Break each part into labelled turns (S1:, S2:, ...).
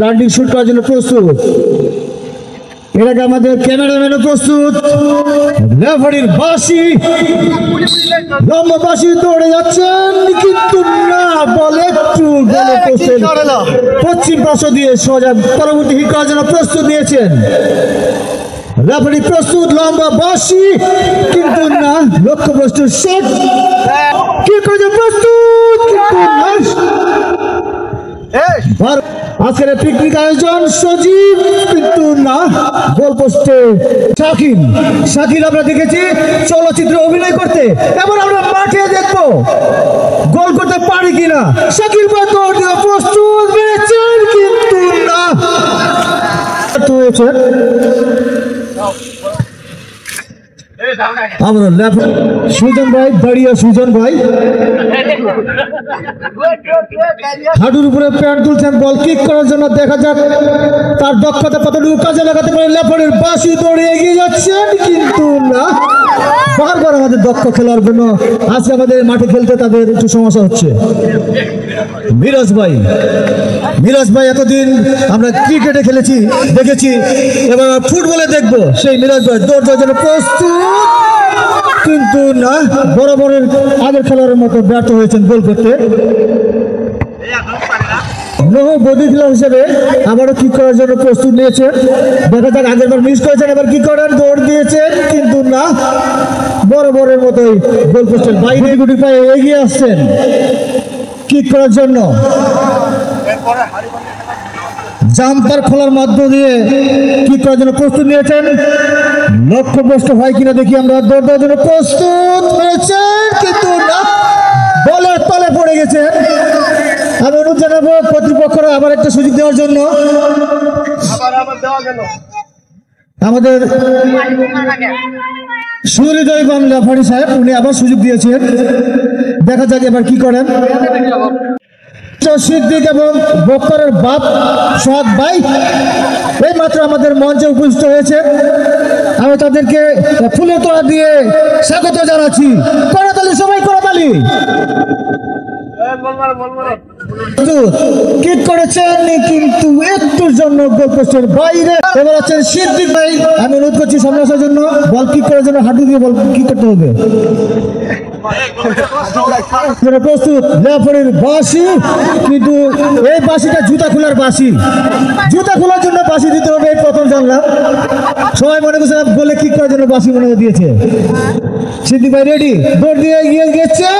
S1: Branding shoot করার জন্য প্রস্তুত। এর আগে আমাদের ক্যামেরাম্যানও প্রস্তুত। রেফারির বাঁশি, লম্বা বাঁশি দৌড়ে যাচ্ছেন, কিন্তু না, বল একটু পশ্চিম পাশ দিয়ে সোজা পরবর্তী হিট করার জন্য প্রস্তুত নিয়েছেন। রেফারি প্রস্তুত, লম্বা বাঁশি, কিন্তু না, লক্ষ্যভ্রষ্ট শট, কি করে প্রস্তুত, কিন্তু না। আজকের পিকনিক আয়োজন সজীব, কিন্তু না, গোল পোস্টে শাকিল। শাকিল আমরা দেখেছি চলচ্চিত্রে অভিনয় করতে, এবার আমরা মাঠে দেখবো গোল করতে পারি কিনা। শাকিল প্রস্তুত হয়েছেন, কিন্তু না, হয়েছে। আমরা সুজন ভাই দাঁড়িয়ে, সুজন ভাই হাঁটুর উপরে প্যান্ট তুলছেন বল কিক করার জন্য। দেখা যাক তার দক্ষতা কতটুকু কাজে লাগাতে পারে। লেফারির বাঁশি দৌড়ে এগিয়ে যাচ্ছেন, কিন্তু না, বারবার আমাদের দক্ষ খেলার জন্য আজকে আমাদের মাঠে খেলতে তাদের একটু সমস্যা হচ্ছে। মিরাজ ভাই, মিরাজ ভাই এতদিন আমরা ক্রিকেটে খেলেছি দেখেছি, এবার ফুটবলে দেখবো সেই মিরাজ ভাই দৌড় দেওয়ার জন্য প্রস্তুত, কিন্তু না, বরাবরের আগের খেলোয়াড়ের মতো ব্যর্থ হয়েছেন গোল করতে। বদলি খেলা হিসেবে আবারও কিক করার জন্য প্রস্তুত নিয়েছেন। দেখা যাক, আগের বার মিস করেছেন, এবার কি করেন, দৌড় দিয়েছেন, কিন্তু না, বরাবরের মতোই গোল পোস্টের বাইরে গুটি পায়ে এগিয়ে আসছেন কিক করার জন্য। জাম্পার খোলার মধ্য দিয়ে কিক করার জন্য প্রস্তুত নিয়েছেন। লক্ষ্যভ্রষ্ট হয় কিনা দেখি আমরা। দৌড় দেওয়ার জন্য প্রস্তুত হয়েছেন, কিন্তু না, বলের তলে পড়ে গেছেন। আমি অনুরোধ জানাবো কর্তৃপক্ষরা আবার একটা সুযোগ দেওয়ার জন্য। আমাদের সুহৃদয় বাংলা রেফারি সাহেব উনি আবার সুযোগ দিয়েছেন, দেখা যাক এবার কি করেন। সিদ্দিক এবং বক্করের বাপ সোহাগ ভাই এই মাত্র আমাদের মঞ্চে উপস্থিত হয়েছে। আমি তাদেরকে ফুলের তোড়া দিয়ে স্বাগত জানাচ্ছি। করতালি, সবাই করতালি। কিক করেছেন, কিন্তু একটুর জন্য গোল পোস্টের বাইরে। এবার আছেন সিদ্দিক ভাই, আমি অনুরোধ করছি সামনে আসার জন্য। বল কিক করার জন্য হাঁটু দিয়ে বল কিক করতে হবে। প্রস্তুত, রেফারির বাঁশি, কিন্তু এই বাঁশিটা জুতা খোলার বাঁশি, জুতা খোলার জন্য বাঁশি দিতে হবে, এই প্রথম জানলাম। সবাই মনে করছে বলে কিক করার জন্য বাঁশি মনে দিয়েছে। সিদ্দিক ভাই রেডি, দৌড় দিয়ে এগিয়ে গেছেন,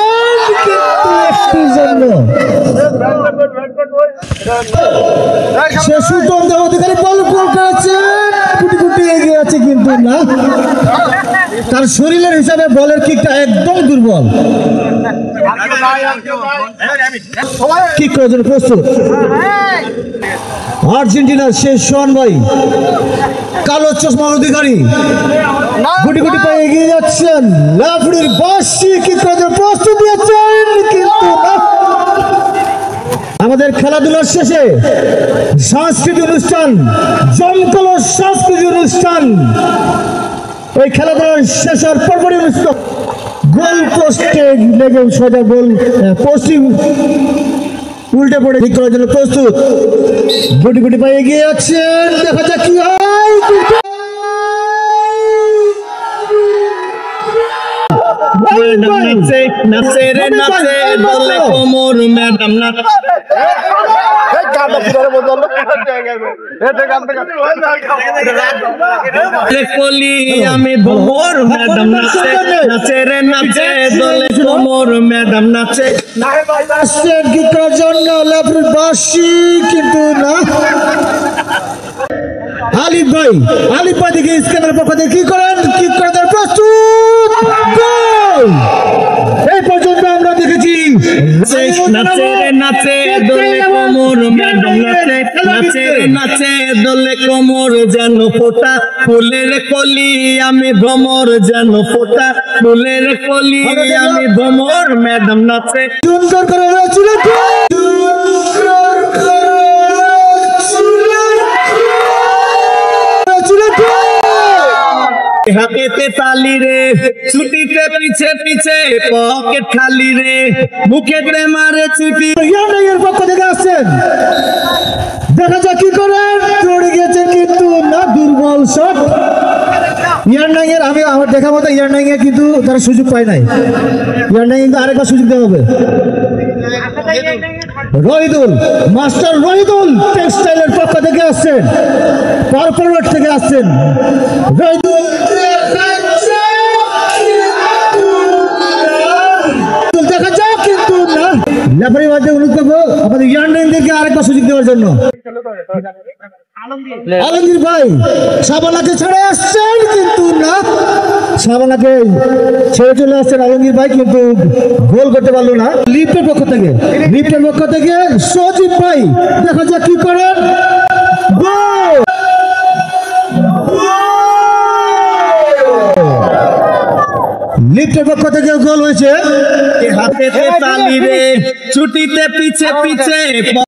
S1: কিন্তু একটুর জন্য সে সুতম অধিকারী বল গোল করেছেন, কুটি কুটি এগিয়ে আছে, কিন্তু না, তার শরীরের হিসাবে বলের কিকটা একদম দুর্বল। কিক করার জন্য প্রস্তুত আর্জেন্টিনার শেষ সোহান ভাই, কালো চশমার অধিকারী, গুটি গুটি পায়ে এগিয়ে যাচ্ছেন। রেফারির বাঁশি, কিক করার জন্য প্রস্তুত দিয়েছেন, কিন্তু আমাদের খেলাধুলার শেষে সাংস্কৃতিক অনুষ্ঠান, জমকালো সাংস্কৃতিক অনুষ্ঠান, ওই খেলাধুলার শেষের পরপরই অনুষ্ঠান গোল পোস্টে লেগে সোজা গোল পশ্চিম উল্টে পড়ে ঠিক করার জন্য প্রস্তুত। গুটি গুটি পায়ে এগিয়ে যাচ্ছেন, দেখা যাক কি হয়। নাচে রে নাচে বলে কোমর ম্যাডাম কলি আমি ভোর ম্যাডাম নাচে, নাচে রে নাচে দলে কোমর ম্যাডাম নাচে। কি করার জন্য লেফারির বাঁশি, কিন্তু না। আলিফ ভাই, আলিফ ভাই দিকে স্ক্যানের পক্ষ থেকে কি করেন, কি করে দেন, প্রস্তুত, গোল। এই পর্যন্ত আমরা দেখেছি নাচে রে নাচে দলে কোমর ম্যাডাম নাচে, নাচে রে নাচে দলে কোমর যেন ফোটা, ফুলের কলি আমি ভ্রমর যেন ফোটা, ফুলের কলি আমি ভ্রমর ম্যাডাম নাচে। সুন্দর করে রয়েছিল,
S2: হাতেতে তালি রে, ছুটিতে পিছে পিছে পকেট খালি রে, মুখেতে মারে চিঠি।
S1: ইয়ার পক্ষ থেকে আসছেন, দেখা যাক কি করেন। দৌড়ে গিয়েছেন কিন্তু না, দুর্বল শট। ইয়ারনাইয়ের আমি আমার দেখা মতো ইয়ারনাইয়ে কিন্তু তারা সুযোগ পায় নাই। ইয়ারনাই কিন্তু আরেকবার সুযোগ দেওয়া হবে। রহিদুল, মাস্টার রহিদুল টেক্সটাইলের পক্ষ থেকে আসছেন, পার্পল রোড থেকে আসছেন রহিদুল। দেখা যাক কিন্তু না, লেফারি বাজে অনুরোধ করবো আমাদের ইয়ারনাইদেরকে আরেকবার সুযোগ দেওয়ার জন্য। আলমগীর ভাই শাবানাকে ছেড়ে আসছেন কিন্তু না, শাবানাকে ছেড়ে চলে আসছেন আলমগীর ভাই, কিন্তু গোল করতে পারলো না। লিফটের পক্ষ থেকে সজীব ভাই, দেখা যাক কি করেন। গোল! লিফটের পক্ষ থেকে গোল হয়েছে।
S2: হাতেতে তালি রে, ছুটিতে পিছে পিছে